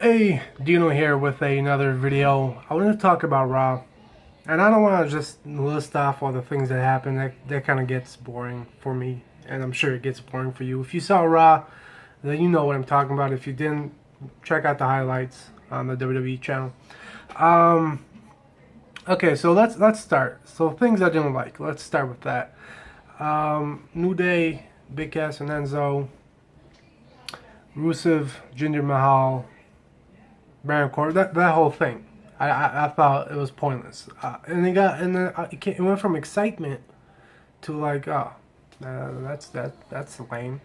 Hey, Dino here with another video. I want to talk about Raw, and I don't want to just list off all the things that happened. That kind of gets boring for me, and I'm sure it gets boring for you. If you saw Raw, then you know what I'm talking about. If you didn't, check out the highlights on the WWE channel. Um, okay, so let's start. So things I didn't like. Let's start with that. New Day, Big Cass and Enzo, Rusev, Jinder Mahal, Baron Corbin, that whole thing, I thought it was pointless. It went from excitement to like, oh, that's lame.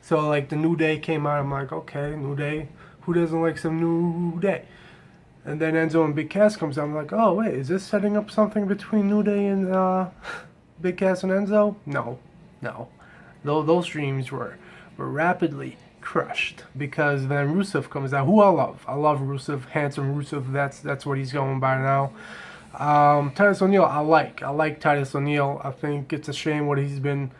So like the New Day came out, I'm like, okay, New Day, who doesn't like some New Day? And then Enzo and Big Cass comes out, I'm like, oh wait, is this setting up something between New Day and Big Cass and Enzo? No, no, those dreams were rapidly crushed because then Rusev comes out, who I love. I love Rusev, handsome Rusev. That's what he's going by now. Titus O'Neil, I like Titus O'Neil. I think it's a shame what he's been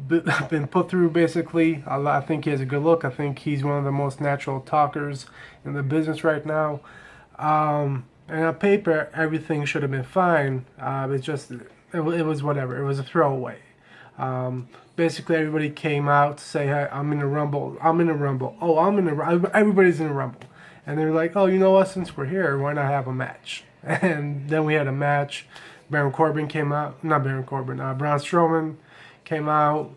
put through. Basically, I think he has a good look. I think he's one of the most natural talkers in the business right now. And on paper, everything should have been fine. It's just it was whatever. It was a throwaway. Basically, everybody came out to say, "Hey, I'm in the Rumble. I'm in the Rumble. Oh, I'm in the. Everybody's in the Rumble." And they're like, "Oh, you know what? Since we're here, why not have a match?" And then we had a match. Baron Corbin came out. Not Baron Corbin. Braun Strowman came out,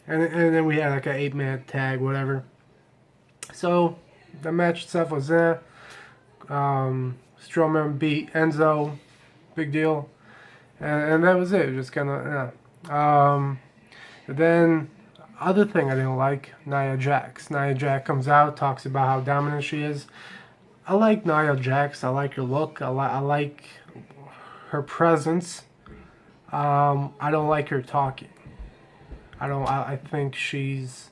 and then we had like an 8-man tag, whatever. So the match itself was there. Strowman beat Enzo. Big deal. And that was it. Just kind of, yeah. Then, other thing I didn't like, Nia Jax. Nia Jax comes out, talks about how dominant she is. I like Nia Jax. I like her look. I like her presence. I don't like her talking. I think she's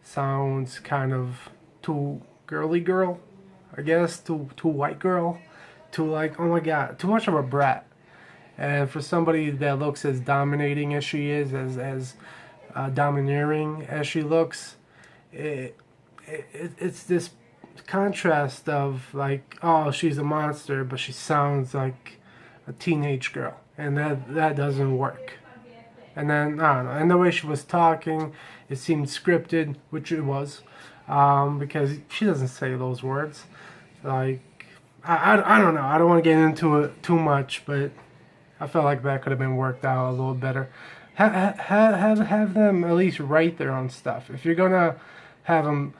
sounds kind of too girly girl, I guess. Too white girl. Too like, oh my god, too much of a brat. And for somebody that looks as dominating as she is, as domineering as she looks, it's this contrast of like, oh, she's a monster, but she sounds like a teenage girl, and that doesn't work. And then I don't know, and the way she was talking, it seemed scripted, which it was, because she doesn't say those words. Like, I don't know. I don't want to get into it too much, but I felt like that could have been worked out a little better. Have them at least write their own stuff. If you're gonna have them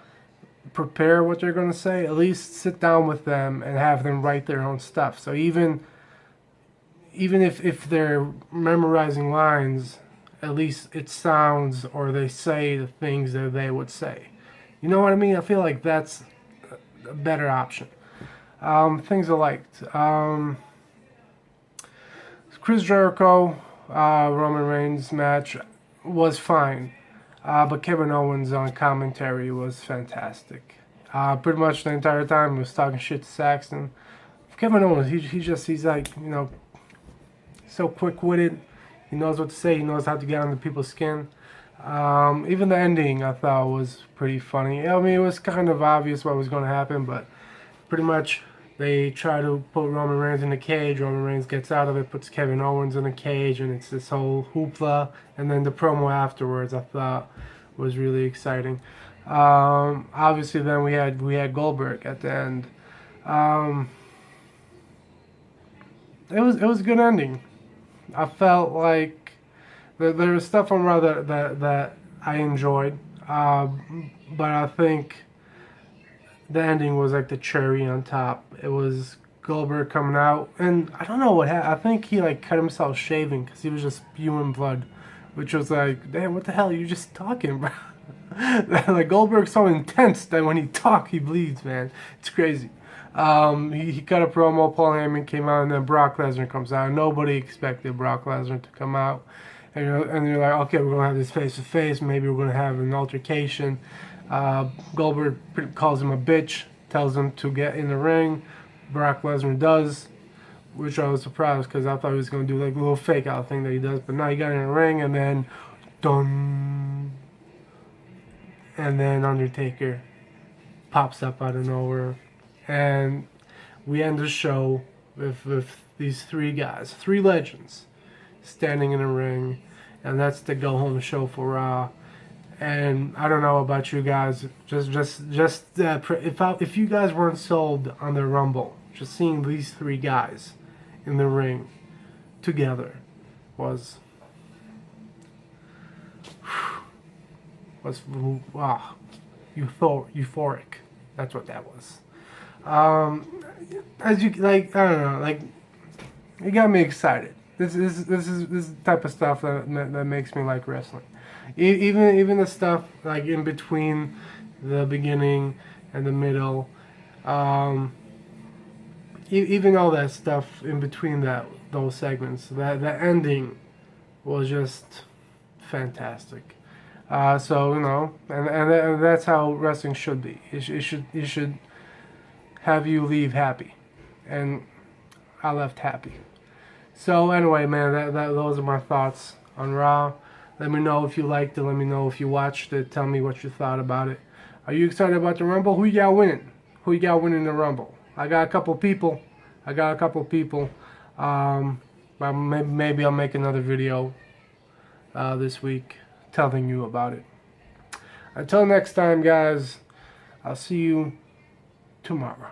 prepare what they're gonna say, at least sit down with them and have them write their own stuff. So even if they're memorizing lines, at least it sounds or they say the things that they would say. You know what I mean? I feel like that's a better option. Things I liked. Chris Jericho, Roman Reigns match was fine, but Kevin Owens on commentary was fantastic. Pretty much the entire time he was talking shit to Saxton. Kevin Owens, he's like, you know, so quick-witted. He knows what to say. He knows how to get under people's skin. Even the ending I thought was pretty funny. I mean, it was kind of obvious what was going to happen, but pretty much they try to put Roman Reigns in the cage. Roman Reigns gets out of it, puts Kevin Owens in the cage, and it's this whole hoopla. And then the promo afterwards, I thought, was really exciting. Obviously, then we had Goldberg at the end. It was a good ending. I felt like there was stuff on Raw that I enjoyed, but I think the ending was like the cherry on top. It was Goldberg coming out, and I don't know what happened. I think he like cut himself shaving because he was just spewing blood, which was like, damn, what the hell? You're just talking, bro. Like Goldberg's so intense that when he talks, he bleeds, man. It's crazy. He cut a promo. Paul Heyman came out, and then Brock Lesnar comes out. Nobody expected Brock Lesnar to come out, and you're like, okay, we're gonna have this face to face. Maybe we're gonna have an altercation. Goldberg calls him a bitch, tells him to get in the ring. Brock Lesnar does, which I was surprised because I thought he was going to do like a little fake out thing that he does. But now he got in the ring, and then dun, and then Undertaker pops up out of nowhere And we end the show with these three guys, three legends, standing in a ring, and that's the go home show for Raw. And I don't know about you guys, if you guys weren't sold on the Rumble, just seeing these three guys in the ring together was wow, euphoric. That's what that was. As you like, I don't know, like it got me excited. This is the type of stuff that makes me like wrestling. Even the stuff like in between the beginning and the middle, even all that stuff in between those segments, the ending was just fantastic. So and that's how wrestling should be. It should have you leave happy, and I left happy. So anyway, man, those are my thoughts on Raw. Let me know if you liked it. Let me know if you watched it. Tell me what you thought about it. Are you excited about the Rumble? Who you got winning? Who you got winning the Rumble? I got a couple people. But maybe I'll make another video this week telling you about it. Until next time, guys, I'll see you tomorrow.